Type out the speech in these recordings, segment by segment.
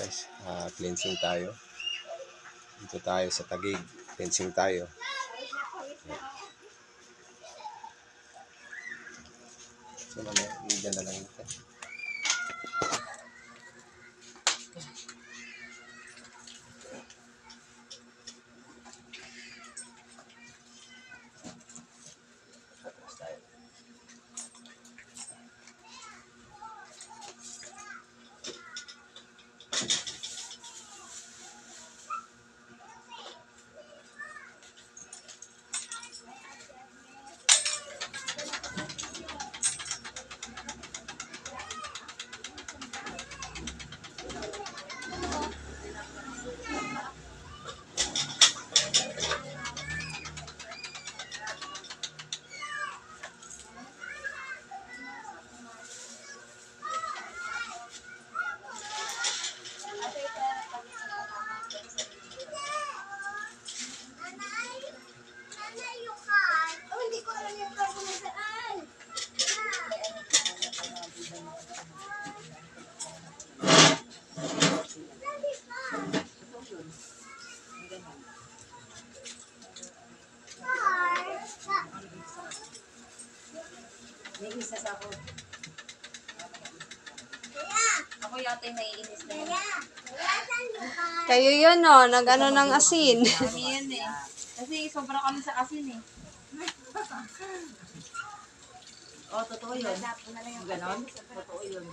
guys, cleansing tayo. Dito tayo sa Taguig, cleansing tayo. So nandiyan na lang ito. May isa sa ako. Ako yata yung naiinis na yun. Kayo yun, no? Nag-ano ng asin. Kami yan eh. Kasi sobra kami sa asin eh. Oh, totoo yun. Ganon? Totoo yun.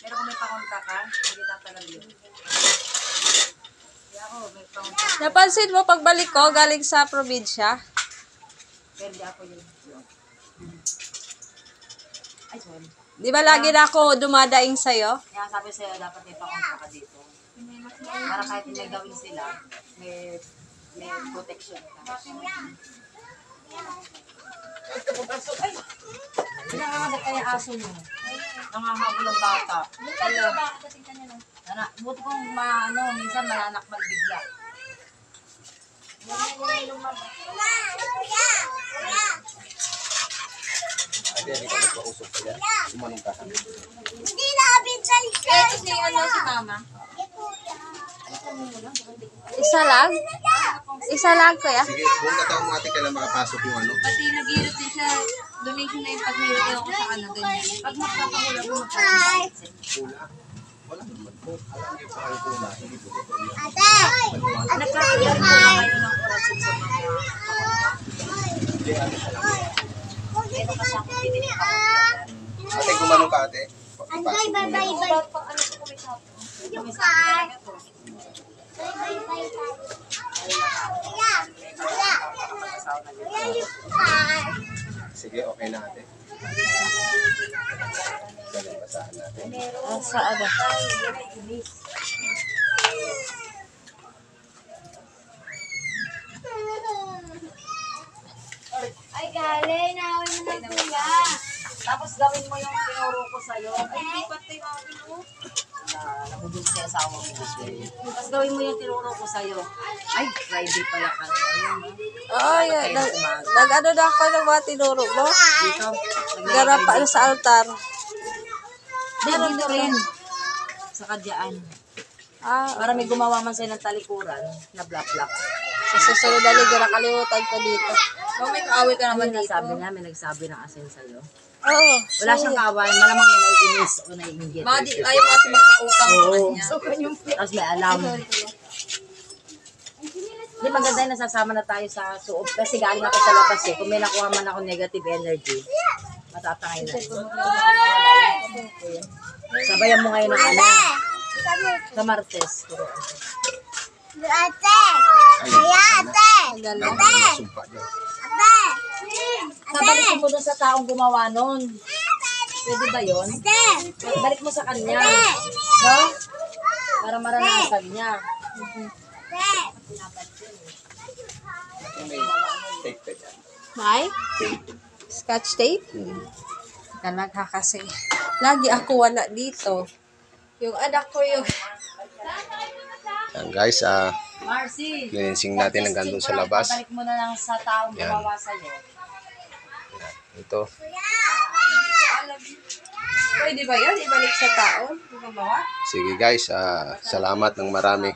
Pero kung may pangunta ka, hindi tatagal yun. Kaya ako, may pangunta ka. Napansin mo pagbalik ko, galing sa probinsya? Pero di ako yun. Ay, sorry. Di ba lagi na ako dumadaing sa'yo? Kaya sabi sa'yo, dapat may pangunta ka dito. Para kahit may gawin sila, may protection ka. Nangangagat kaya aso nyo. Nangahabol ang bata. Buti kong minsan mananakmal bigla. Ate, hindi ka magpausok ka dyan. Umanong ka. Hindi na abintay siya. Ito si mama. Isa lang? Isa lang, kuya? Sige, buong kataon mo ate, kailan makapasok yung ano? Pati nag-iirot din siya. Donation na yung pag-iirot ako sa ganyan. Pag magpapahula ko, magpapahula. Pula. Wala naman po. Alam niyo pa kayo pula. Hindi po ito yun. Ate! Nagkakaroon po na kayo ng orasyon sa mga pakunta. Hindi, ate, alam mo. Ito kasi ako titinig ako. Ate, gumanong ka ate. Antay, Ipasok mo na. bye-bye. Ano po kami sa Yung car. Bye-bye. Kuya! Kuya! Kuya, yung car. Sige, okay na ate. Galing basahan natin. Sa ano? Ay, galing. Nawin mo na, kuya. Tapos gawin mo yung tinuro ko sa'yo. Ay, lipat tayo mga ino. Nabudol sa asawa mo. Tapos gawin mo yung tinuro ko sa'yo. Ay, Friday pala ka na yun. Oo, yun. Nag-ano na ako ng mga tinuro mo? Dito. Garap pa sa altar. Dito rin. Sa kadyaan. Ah, Para may gumawa man sa'yo ng talikuran na black-black. sa susunod na linggo, nakalimutan ko dito. Kung may kaaway ka naman dito. Sabi niya, may nagsabi ng asin sa'yo. Oo. Wala siyang kaaway, malamang may naiinis o naiinggit. Ayaw kasi magpautang sa kanya. Tapos may alam. Di maganda yung nasasama na tayo sa suob. Kasi galing ako sa labas eh. Kung may nakuha man ako negative energy, matatangay na. Sabayan mo ngayon ng ano. Sa Martes. Ate! Kuya, ate! Galing. Sumpa dyan. Ate! Sabalikin mo dun sa taong gumawa nun. Pwede ba yun? Ate! Balik mo sa kanya. No? Para maranasan niya. Ate! May tape ka dyan. May? Scotch tape? Talaga kasi. Lagi ako wala dito. Yung anak ko yung... Yan guys, Marcy! cleansing natin ang gandun sa labas. Balik mo na lang sa taong Yan. gumawa sa'yo. Ito. Pwede ba yun? Ibalik sa taon? Gumawa? Sige guys, salamat ng marami.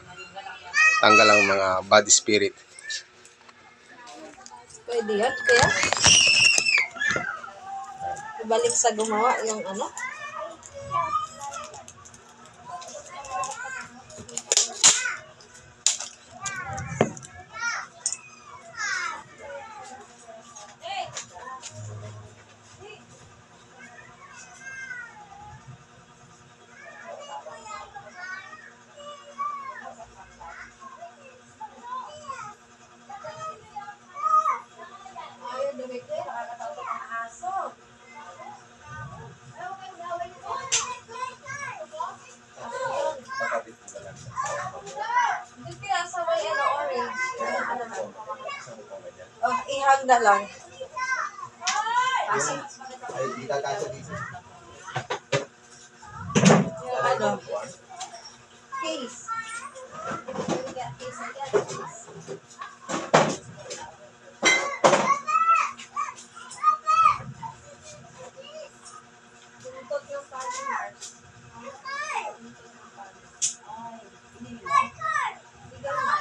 Tanggal ang mga bad spirit. Pwede yun, kaya? Ibalik sa gumawa yung ano? Hindi kaya sa may ano, orange. Oh, ihanda lang. Kasi, Ay, di kakasa dito. yung ano, case. You get case, I get case. Tuntot yung followers. Tuntot yung followers. Ay, hindi mo. Hindi ganun.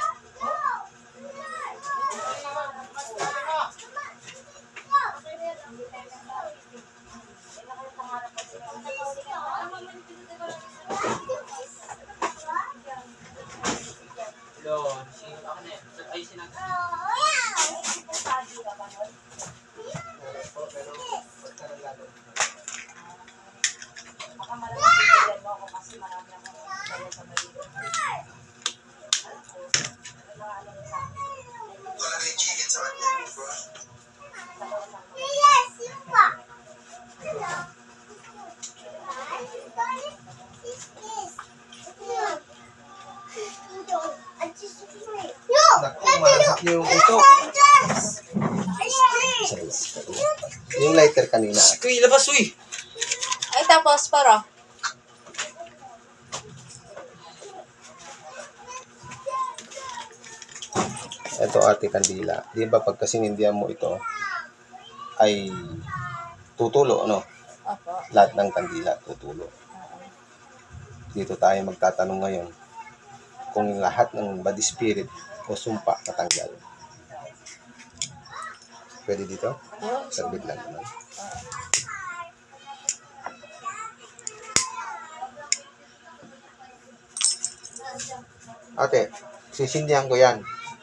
Yes, you are. Naku, mahak yung ito. Yung lighter kanina. Kuy, labas, uy! Ay, tapos, para. Ito ate kandila. Di ba pagka sinindihan mo ito, ay tutulo, ano? Opo. Lahat ng kandila tutulo. Dito tayo magtatanong ngayon kung lahat ng bad spirit o sumpa natanggal. Pwede dito? Oh, Saglit lang naman. Ate, sisindihan ko yan.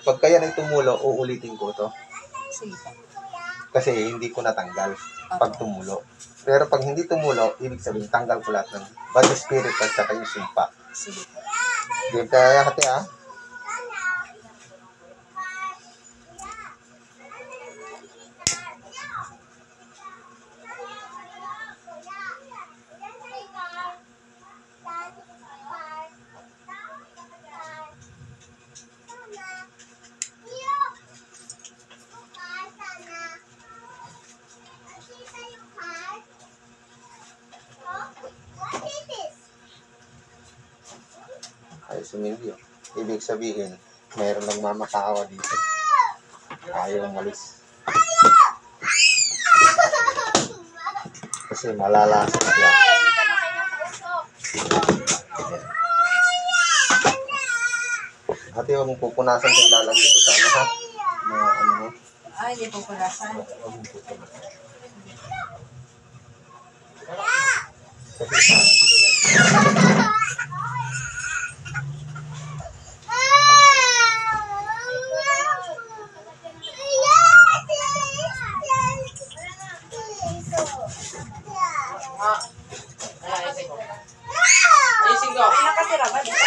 Pagka yan ay tumulo, uulitin ko to. sige po. Kasi hindi ko natanggal pag tumulo. Pero pag hindi tumulo, ibig sabihin tanggal ko lahat ng bad spirit at saka yung sumpa. Sige po. Game kaya ate ah. Ay, sumindi. Ibig sabihin, mayroon lang mamakawa dito. Ayaw umalis. Kasi malalasa siya. Ayan. Ate, huwag mong pupunasan kung lalagay ito sa ano ha. Mga ano mo. Ay, hindi po pulasan. Huwag mong pupunasan. Kasi parang Ayusin ko. Nakatira ba dito?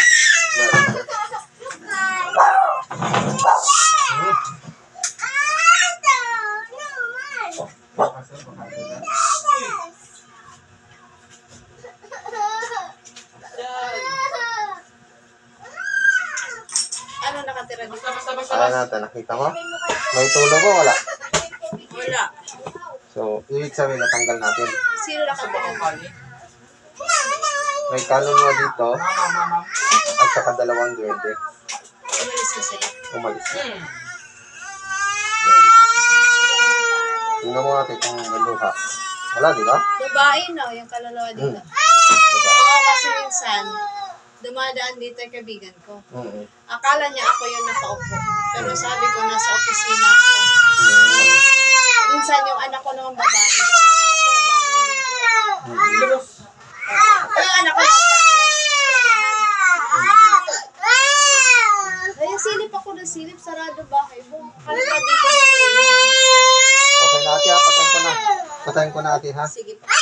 Ano nakatira dito? Ano natin, nakita mo? May tulo mo, wala. Wala. So, ibig sabihin natanggal natin. Sino nakatira? May kaluluwa dito at saka dalawang duwende. Umalis na sila. Umalis na. Yan. Tingnan mo natin kung may luha. Wala, di ba? Babae, no? Yung kaluluwa dito. Diba? Oo, kasi minsan, dumadaan dito yung kaibigan ko. Mm. Akala niya ako yung nakaupo. Pero sabi ko, nasa opisina ako. Minsan yung anak ko naman babae. Yung anak ko lang sa Ay, silip ako ng silip. Sarado bahay mo. Kala pa dito. Okay na ate ha, patayin ko na. Patayin ko na ate ha. Sige pa.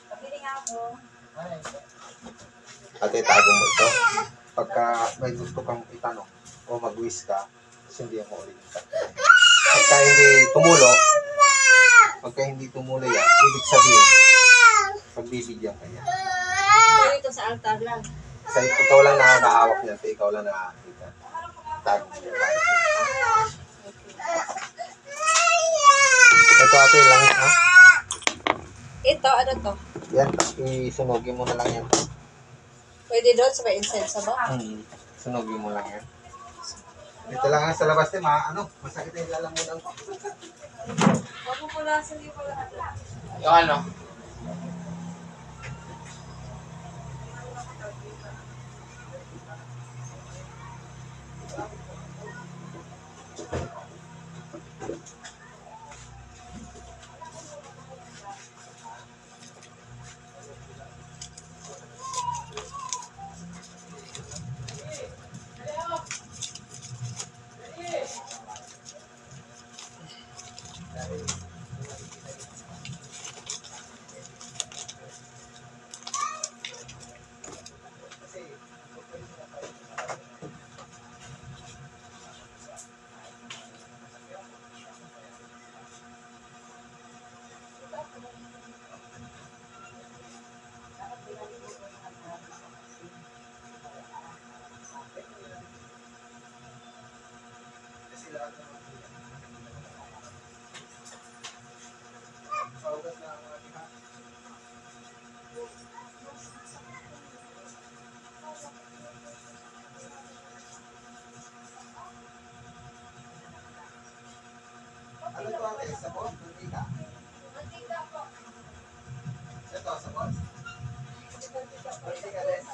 Pabili nga ako. Ate, tago mo ito. Pagka may gusto kang itanong o mag-wish ka, hindi mo ulit ka. Pagka hindi tumulo yan, ibig sabihin, pagbibigyan ka niya. Pero ito sa altar lang. Sa ikaw lang nakakahawak niya, sa ikaw lang nakakita. Tago mo yan. Ito ate, langit ha. Ito, ano to? Yan, isunogin mo na lang yan. Pwede doon sa may incense ba? Sunogin mo lang yan. Ito lang ha, sa labas masakit yung lalamunan ko. Huwag mo pala sa libo lang. Yung ano? Ano to ate? Sabon? Mantika? Mantika po. Ito, sabon? Mantika din?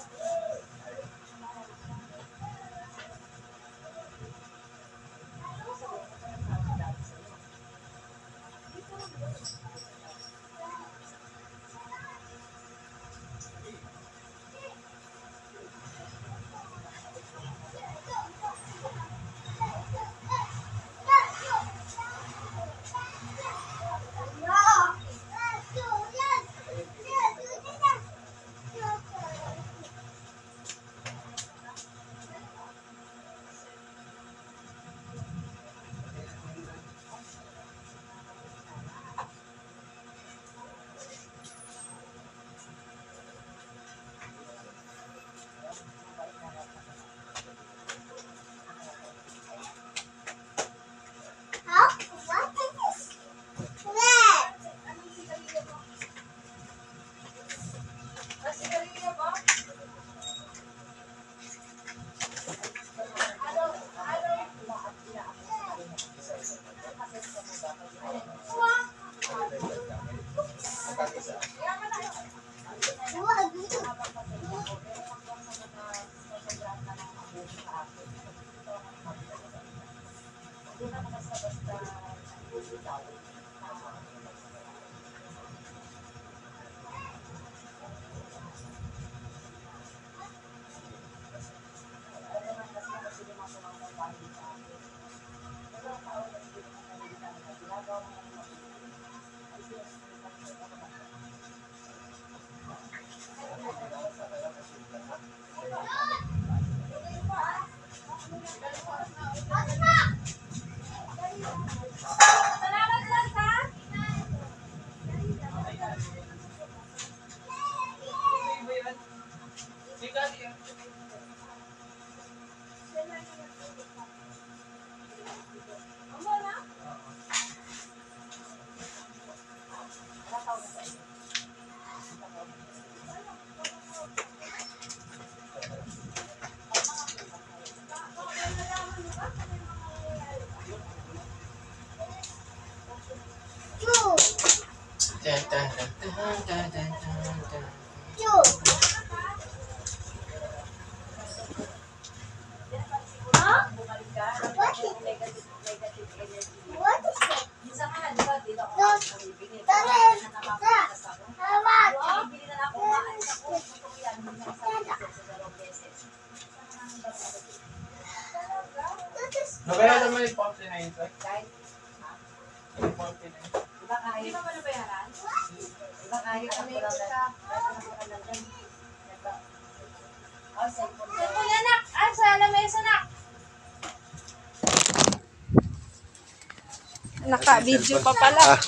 Two. Huh? What is it? What is it? Nabaya naman yung 49 ito. Yung 49. Hindi pa ba nabayaran? Iba kahit ako lang Cellphone anak! Ah, sa lamesa na! Naka-video pa pala. Ah,